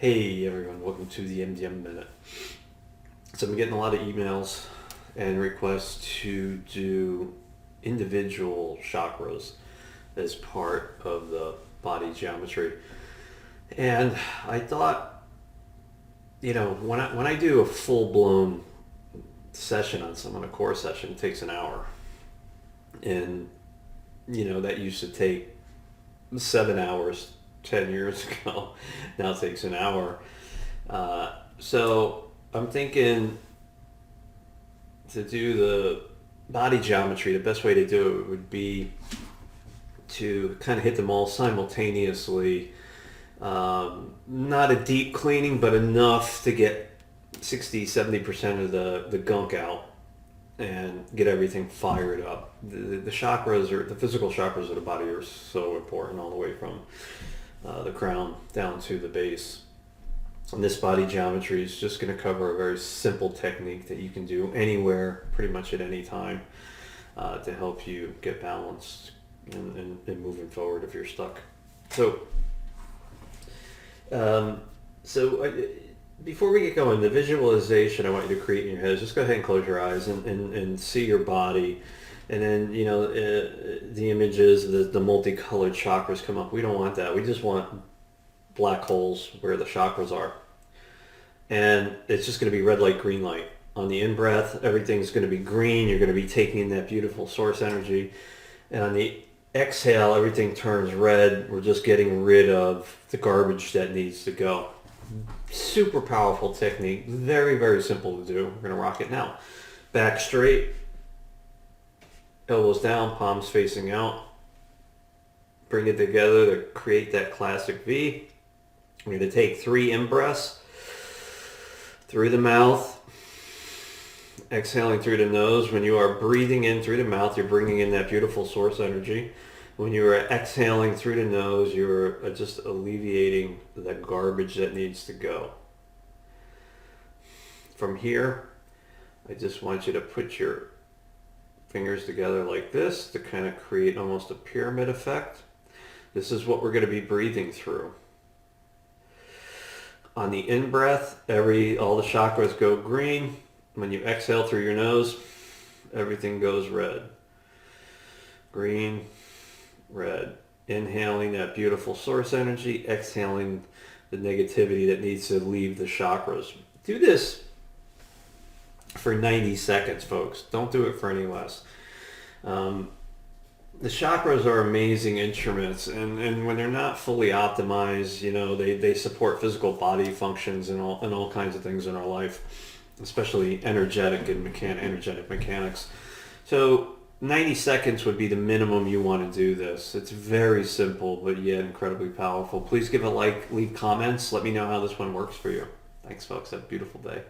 Hey everyone, welcome to the MDM Minute. So I'm getting a lot of emails and requests to do individual chakras as part of the body geometry. And I thought, when I do a full-blown session on someone, a core session, it takes an hour. And, that used to take 7 hours 10 years ago. Now it takes an hour. So I'm thinking to do the body geometry, the best way to do it would be to kind of hit them all simultaneously. Not a deep cleaning, but enough to get 60-70% of the gunk out and get everything fired up. The chakras, or the physical chakras of the body, are so important, all the way from the crown down to the base. And this body geometry is just going to cover a very simple technique that you can do anywhere, pretty much at any time, to help you get balanced and moving forward if you're stuck. Before we get going, the visualization I want you to create in your head is just go ahead and close your eyes and see your body. And then, the images, the multicolored chakras come up. We don't want that. We just want black holes where the chakras are. And it's just going to be red light, green light. On the in-breath, everything's going to be green. You're going to be taking in that beautiful source energy. And on the exhale, everything turns red. We're just getting rid of the garbage that needs to go. Super powerful technique. Very, very simple to do. We're going to rock it now. Back straight. Elbows down, palms facing out. Bring it together to create that classic V. We're going to take 3 in-breaths through the mouth, exhaling through the nose. When you are breathing in through the mouth, you're bringing in that beautiful source energy. When you are exhaling through the nose, you're just alleviating the garbage that needs to go. From here, I just want you to put your fingers together like this to kind of create almost a pyramid effect. This is what we're going to be breathing through. On the in-breath, all the chakras go green. When you exhale through your nose, everything goes red. Green, red. Inhaling that beautiful source energy, exhaling the negativity that needs to leave the chakras. Do this for 90 seconds, folks. Don't do it for any less. The chakras are amazing instruments, and when they're not fully optimized, they support physical body functions and all kinds of things in our life, especially energetic mechanics. So 90 seconds would be the minimum you want to do this. It's very simple, but yet incredibly powerful. Please give a like, leave comments. Let me know how this one works for you. Thanks, folks. Have a beautiful day.